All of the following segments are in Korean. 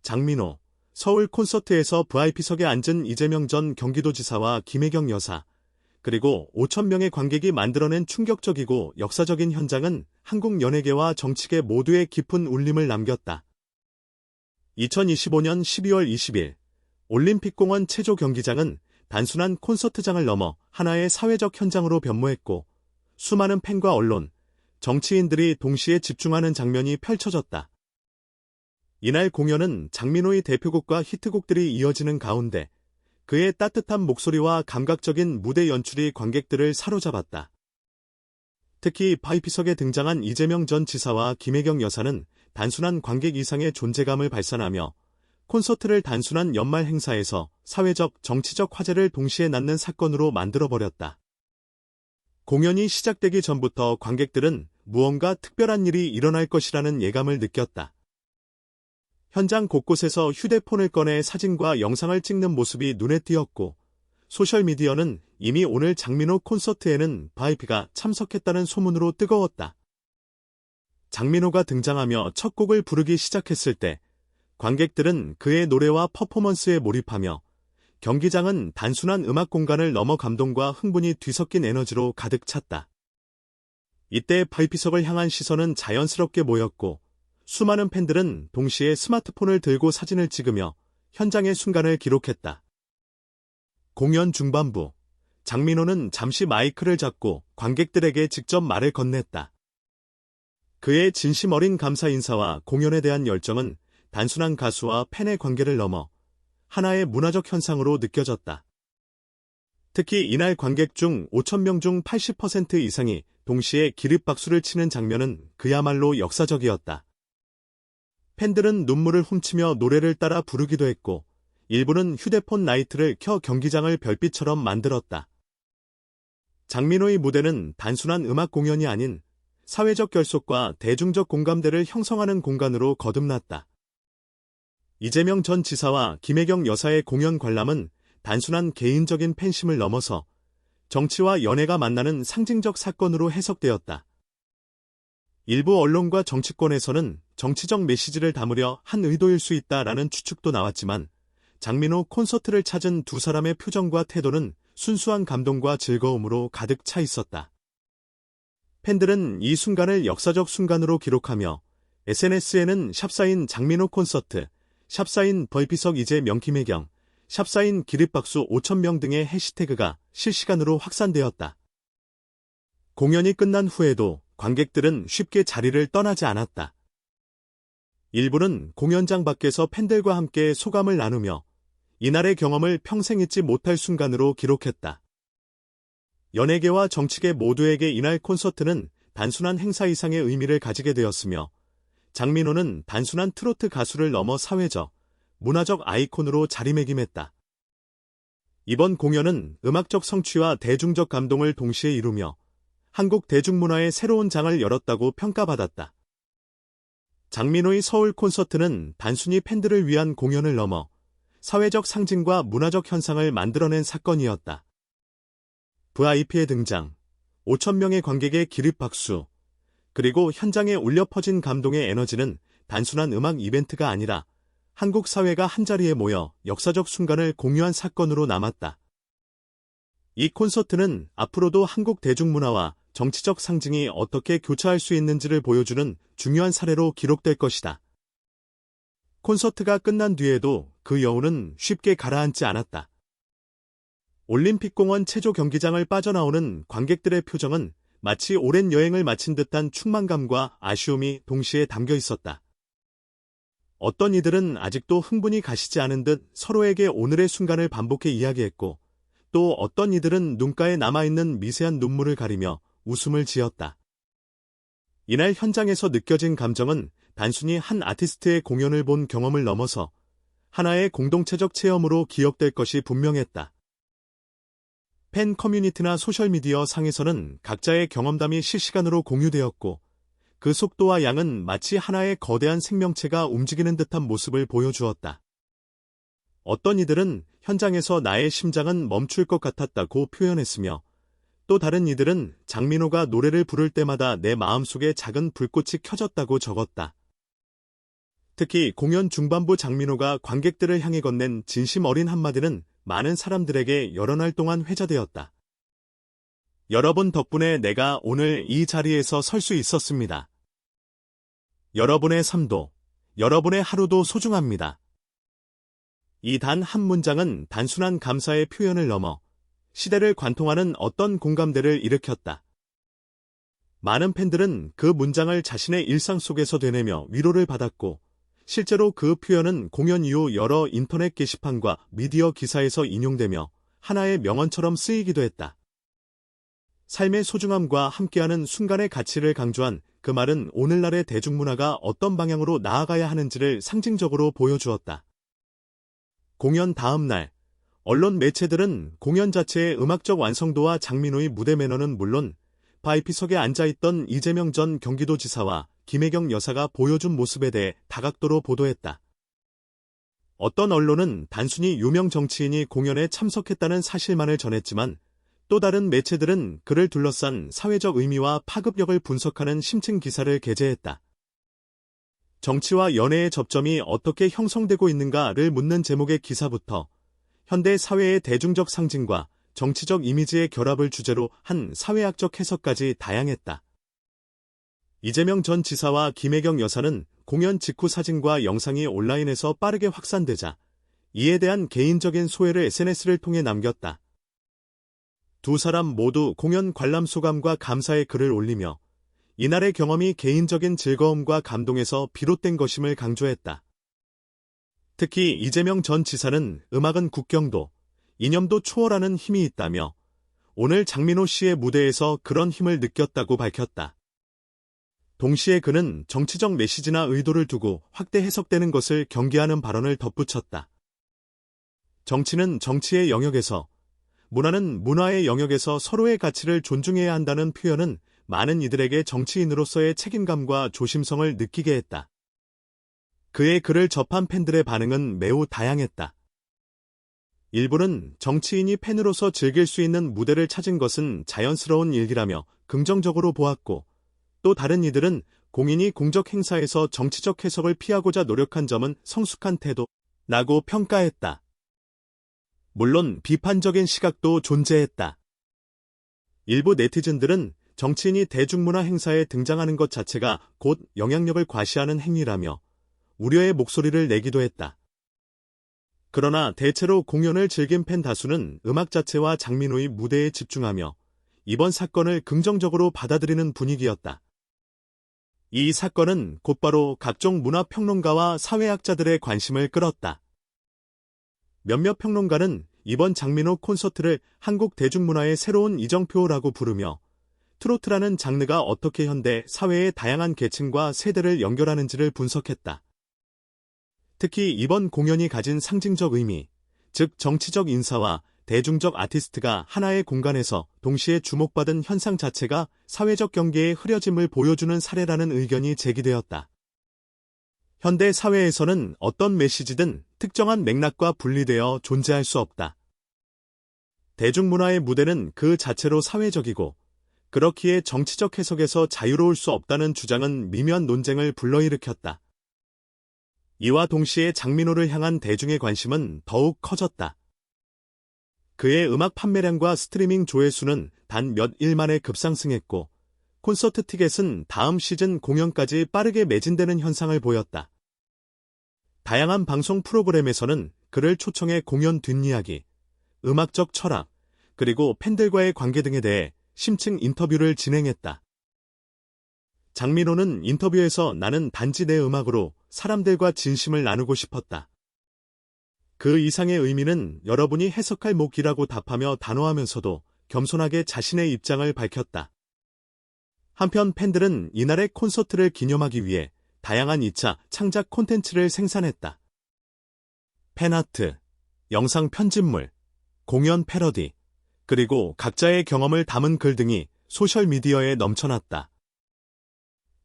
장민호, 서울 콘서트에서 VIP석에 앉은 이재명 전 경기도지사와 김혜경 여사, 그리고 5,000명의 관객이 만들어낸 충격적이고 역사적인 현장은 한국 연예계와 정치계 모두에 깊은 울림을 남겼다. 2025년 12월 20일, 올림픽공원 체조 경기장은 단순한 콘서트장을 넘어 하나의 사회적 현장으로 변모했고, 수많은 팬과 언론, 정치인들이 동시에 집중하는 장면이 펼쳐졌다. 이날 공연은 장민호의 대표곡과 히트곡들이 이어지는 가운데 그의 따뜻한 목소리와 감각적인 무대 연출이 관객들을 사로잡았다. 특히 VIP석에 등장한 이재명 전 지사와 김혜경 여사는 단순한 관객 이상의 존재감을 발산하며 콘서트를 단순한 연말 행사에서 사회적, 정치적 화제를 동시에 낳는 사건으로 만들어버렸다. 공연이 시작되기 전부터 관객들은 무언가 특별한 일이 일어날 것이라는 예감을 느꼈다. 현장 곳곳에서 휴대폰을 꺼내 사진과 영상을 찍는 모습이 눈에 띄었고, 소셜미디어는 이미 오늘 장민호 콘서트에는 VIP가 참석했다는 소문으로 뜨거웠다. 장민호가 등장하며 첫 곡을 부르기 시작했을 때 관객들은 그의 노래와 퍼포먼스에 몰입하며 경기장은 단순한 음악 공간을 넘어 감동과 흥분이 뒤섞인 에너지로 가득 찼다. 이때 VIP석을 향한 시선은 자연스럽게 모였고 수많은 팬들은 동시에 스마트폰을 들고 사진을 찍으며 현장의 순간을 기록했다. 공연 중반부, 장민호는 잠시 마이크를 잡고 관객들에게 직접 말을 건넸다. 그의 진심 어린 감사 인사와 공연에 대한 열정은 단순한 가수와 팬의 관계를 넘어 하나의 문화적 현상으로 느껴졌다. 특히 이날 관객 중 5,000명 중 80% 이상이 동시에 기립박수를 치는 장면은 그야말로 역사적이었다. 팬들은 눈물을 훔치며 노래를 따라 부르기도 했고, 일부는 휴대폰 라이트를 켜 경기장을 별빛처럼 만들었다. 장민호의 무대는 단순한 음악 공연이 아닌 사회적 결속과 대중적 공감대를 형성하는 공간으로 거듭났다. 이재명 전 지사와 김혜경 여사의 공연 관람은 단순한 개인적인 팬심을 넘어서 정치와 연예가 만나는 상징적 사건으로 해석되었다. 일부 언론과 정치권에서는 정치적 메시지를 담으려 한 의도일 수 있다라는 추측도 나왔지만 장민호 콘서트를 찾은 두 사람의 표정과 태도는 순수한 감동과 즐거움으로 가득 차 있었다. 팬들은 이 순간을 역사적 순간으로 기록하며 SNS에는 샵사인 장민호 콘서트, 샵사인 VIP석 이재명 김혜경, 샵사인 기립박수 5,000명 등의 해시태그가 실시간으로 확산되었다. 공연이 끝난 후에도 관객들은 쉽게 자리를 떠나지 않았다. 일부는 공연장 밖에서 팬들과 함께 소감을 나누며 이날의 경험을 평생 잊지 못할 순간으로 기록했다. 연예계와 정치계 모두에게 이날 콘서트는 단순한 행사 이상의 의미를 가지게 되었으며 장민호는 단순한 트로트 가수를 넘어 사회적, 문화적 아이콘으로 자리매김했다. 이번 공연은 음악적 성취와 대중적 감동을 동시에 이루며 한국 대중문화의 새로운 장을 열었다고 평가받았다. 장민호의 서울 콘서트는 단순히 팬들을 위한 공연을 넘어 사회적 상징과 문화적 현상을 만들어낸 사건이었다. VIP의 등장, 5,000명의 관객의 기립박수, 그리고 현장에 울려 퍼진 감동의 에너지는 단순한 음악 이벤트가 아니라 한국 사회가 한자리에 모여 역사적 순간을 공유한 사건으로 남았다. 이 콘서트는 앞으로도 한국 대중문화와 정치적 상징이 어떻게 교차할 수 있는지를 보여주는 중요한 사례로 기록될 것이다. 콘서트가 끝난 뒤에도 그 여운은 쉽게 가라앉지 않았다. 올림픽공원 체조 경기장을 빠져나오는 관객들의 표정은 마치 오랜 여행을 마친 듯한 충만감과 아쉬움이 동시에 담겨 있었다. 어떤 이들은 아직도 흥분이 가시지 않은 듯 서로에게 오늘의 순간을 반복해 이야기했고, 또 어떤 이들은 눈가에 남아있는 미세한 눈물을 가리며 웃음을 지었다. 이날 현장에서 느껴진 감정은 단순히 한 아티스트의 공연을 본 경험을 넘어서 하나의 공동체적 체험으로 기억될 것이 분명했다. 팬 커뮤니티나 소셜미디어 상에서는 각자의 경험담이 실시간으로 공유되었고, 그 속도와 양은 마치 하나의 거대한 생명체가 움직이는 듯한 모습을 보여주었다. 어떤 이들은 현장에서 나의 심장은 멈출 것 같았다고 표현했으며, 또 다른 이들은 장민호가 노래를 부를 때마다 내 마음속에 작은 불꽃이 켜졌다고 적었다. 특히 공연 중반부 장민호가 관객들을 향해 건넨 진심 어린 한마디는 많은 사람들에게 여러 날 동안 회자되었다. 여러분 덕분에 내가 오늘 이 자리에서 설 수 있었습니다. 여러분의 삶도, 여러분의 하루도 소중합니다. 이 단 한 문장은 단순한 감사의 표현을 넘어 시대를 관통하는 어떤 공감대를 일으켰다. 많은 팬들은 그 문장을 자신의 일상 속에서 되뇌며 위로를 받았고, 실제로 그 표현은 공연 이후 여러 인터넷 게시판과 미디어 기사에서 인용되며 하나의 명언처럼 쓰이기도 했다. 삶의 소중함과 함께하는 순간의 가치를 강조한 그 말은 오늘날의 대중문화가 어떤 방향으로 나아가야 하는지를 상징적으로 보여주었다. 공연 다음 날, 언론 매체들은 공연 자체의 음악적 완성도와 장민호의 무대 매너는 물론 VIP석에 앉아있던 이재명 전 경기도지사와 김혜경 여사가 보여준 모습에 대해 다각도로 보도했다. 어떤 언론은 단순히 유명 정치인이 공연에 참석했다는 사실만을 전했지만, 또 다른 매체들은 그를 둘러싼 사회적 의미와 파급력을 분석하는 심층 기사를 게재했다. 정치와 연예의 접점이 어떻게 형성되고 있는가를 묻는 제목의 기사부터 현대 사회의 대중적 상징과 정치적 이미지의 결합을 주제로 한 사회학적 해석까지 다양했다. 이재명 전 지사와 김혜경 여사는 공연 직후 사진과 영상이 온라인에서 빠르게 확산되자 이에 대한 개인적인 소회를 SNS를 통해 남겼다. 두 사람 모두 공연 관람 소감과 감사의 글을 올리며 이날의 경험이 개인적인 즐거움과 감동에서 비롯된 것임을 강조했다. 특히 이재명 전 지사는 음악은 국경도, 이념도 초월하는 힘이 있다며 오늘 장민호 씨의 무대에서 그런 힘을 느꼈다고 밝혔다. 동시에 그는 정치적 메시지나 의도를 두고 확대 해석되는 것을 경계하는 발언을 덧붙였다. 정치는 정치의 영역에서, 문화는 문화의 영역에서 서로의 가치를 존중해야 한다는 표현은 많은 이들에게 정치인으로서의 책임감과 조심성을 느끼게 했다. 그의 글을 접한 팬들의 반응은 매우 다양했다. 일부는 정치인이 팬으로서 즐길 수 있는 무대를 찾은 것은 자연스러운 일이라며 긍정적으로 보았고, 또 다른 이들은 공인이 공적 행사에서 정치적 해석을 피하고자 노력한 점은 성숙한 태도라고 평가했다. 물론 비판적인 시각도 존재했다. 일부 네티즌들은 정치인이 대중문화 행사에 등장하는 것 자체가 곧 영향력을 과시하는 행위라며 우려의 목소리를 내기도 했다. 그러나 대체로 공연을 즐긴 팬 다수는 음악 자체와 장민호의 무대에 집중하며 이번 사건을 긍정적으로 받아들이는 분위기였다. 이 사건은 곧바로 각종 문화평론가와 사회학자들의 관심을 끌었다. 몇몇 평론가는 이번 장민호 콘서트를 한국 대중문화의 새로운 이정표라고 부르며 트로트라는 장르가 어떻게 현대 사회의 다양한 계층과 세대를 연결하는지를 분석했다. 특히 이번 공연이 가진 상징적 의미, 즉 정치적 인사와 대중적 아티스트가 하나의 공간에서 동시에 주목받은 현상 자체가 사회적 경계의 흐려짐을 보여주는 사례라는 의견이 제기되었다. 현대 사회에서는 어떤 메시지든 특정한 맥락과 분리되어 존재할 수 없다. 대중문화의 무대는 그 자체로 사회적이고, 그렇기에 정치적 해석에서 자유로울 수 없다는 주장은 미묘한 논쟁을 불러일으켰다. 이와 동시에 장민호를 향한 대중의 관심은 더욱 커졌다. 그의 음악 판매량과 스트리밍 조회수는 단 몇 일 만에 급상승했고, 콘서트 티켓은 다음 시즌 공연까지 빠르게 매진되는 현상을 보였다. 다양한 방송 프로그램에서는 그를 초청해 공연 뒷이야기, 음악적 철학, 그리고 팬들과의 관계 등에 대해 심층 인터뷰를 진행했다. 장민호는 인터뷰에서 나는 단지 내 음악으로 사람들과 진심을 나누고 싶었다. 그 이상의 의미는 여러분이 해석할 몫이라고 답하며 단호하면서도 겸손하게 자신의 입장을 밝혔다. 한편 팬들은 이날의 콘서트를 기념하기 위해 다양한 2차 창작 콘텐츠를 생산했다. 팬아트, 영상 편집물, 공연 패러디, 그리고 각자의 경험을 담은 글 등이 소셜미디어에 넘쳐났다.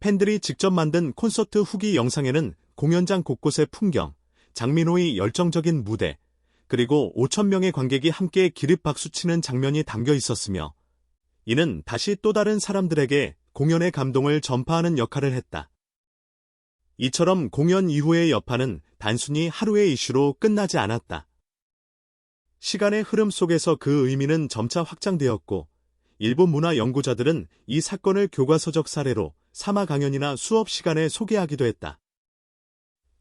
팬들이 직접 만든 콘서트 후기 영상에는 공연장 곳곳의 풍경, 장민호의 열정적인 무대, 그리고 5,000명의 관객이 함께 기립박수치는 장면이 담겨 있었으며, 이는 다시 또 다른 사람들에게 공연의 감동을 전파하는 역할을 했다. 이처럼 공연 이후의 여파는 단순히 하루의 이슈로 끝나지 않았다. 시간의 흐름 속에서 그 의미는 점차 확장되었고, 일부 문화 연구자들은 이 사건을 교과서적 사례로 사마 강연이나 수업 시간에 소개하기도 했다.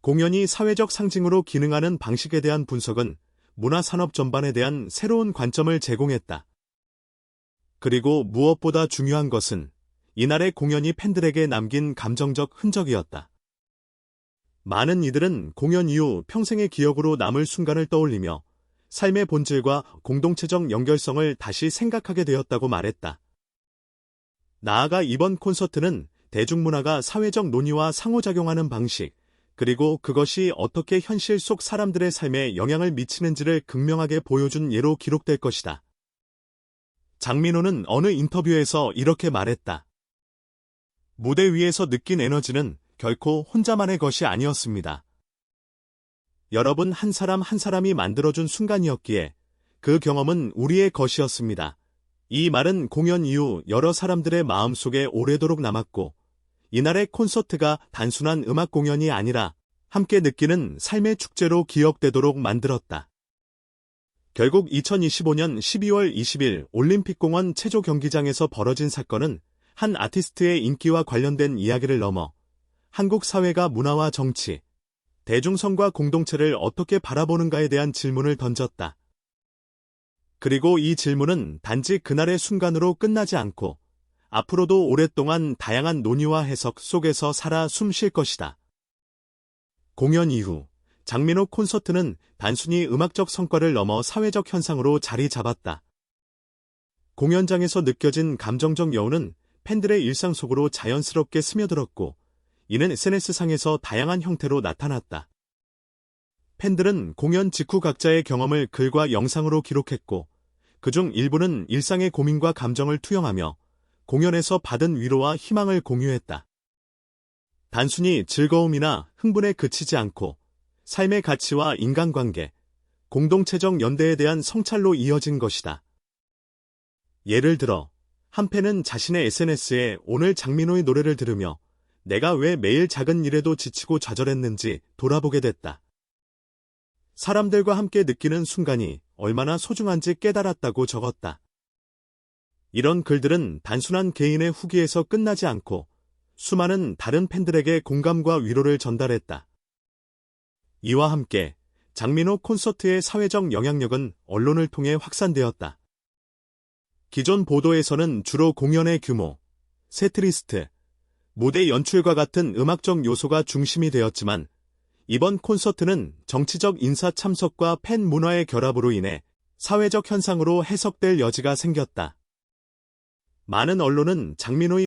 공연이 사회적 상징으로 기능하는 방식에 대한 분석은 문화산업 전반에 대한 새로운 관점을 제공했다. 그리고 무엇보다 중요한 것은 이날의 공연이 팬들에게 남긴 감정적 흔적이었다. 많은 이들은 공연 이후 평생의 기억으로 남을 순간을 떠올리며 삶의 본질과 공동체적 연결성을 다시 생각하게 되었다고 말했다. 나아가 이번 콘서트는 대중문화가 사회적 논의와 상호작용하는 방식, 그리고 그것이 어떻게 현실 속 사람들의 삶에 영향을 미치는지를 극명하게 보여준 예로 기록될 것이다. 장민호는 어느 인터뷰에서 이렇게 말했다. 무대 위에서 느낀 에너지는 결코 혼자만의 것이 아니었습니다. 여러분 한 사람 한 사람이 만들어준 순간이었기에 그 경험은 우리의 것이었습니다. 이 말은 공연 이후 여러 사람들의 마음속에 오래도록 남았고, 이날의 콘서트가 단순한 음악 공연이 아니라 함께 느끼는 삶의 축제로 기억되도록 만들었다. 결국 2025년 12월 20일 올림픽공원 체조 경기장에서 벌어진 사건은 한 아티스트의 인기와 관련된 이야기를 넘어 한국 사회가 문화와 정치, 대중성과 공동체를 어떻게 바라보는가에 대한 질문을 던졌다. 그리고 이 질문은 단지 그날의 순간으로 끝나지 않고 앞으로도 오랫동안 다양한 논의와 해석 속에서 살아 숨쉴 것이다. 공연 이후 장민호 콘서트는 단순히 음악적 성과를 넘어 사회적 현상으로 자리 잡았다. 공연장에서 느껴진 감정적 여운은 팬들의 일상 속으로 자연스럽게 스며들었고, 이는 SNS상에서 다양한 형태로 나타났다. 팬들은 공연 직후 각자의 경험을 글과 영상으로 기록했고, 그중 일부는 일상의 고민과 감정을 투영하며 공연에서 받은 위로와 희망을 공유했다. 단순히 즐거움이나 흥분에 그치지 않고 삶의 가치와 인간관계, 공동체적 연대에 대한 성찰로 이어진 것이다. 예를 들어, 한 팬은 자신의 SNS에 오늘 장민호의 노래를 들으며 내가 왜 매일 작은 일에도 지치고 좌절했는지 돌아보게 됐다. 사람들과 함께 느끼는 순간이 얼마나 소중한지 깨달았다고 적었다. 이런 글들은 단순한 개인의 후기에서 끝나지 않고 수많은 다른 팬들에게 공감과 위로를 전달했다. 이와 함께 장민호 콘서트의 사회적 영향력은 언론을 통해 확산되었다. 기존 보도에서는 주로 공연의 규모, 세트리스트, 무대 연출과 같은 음악적 요소가 중심이 되었지만, 이번 콘서트는 정치적 인사 참석과 팬 문화의 결합으로 인해 사회적 현상으로 해석될 여지가 생겼다. 많은 언론은 장민호의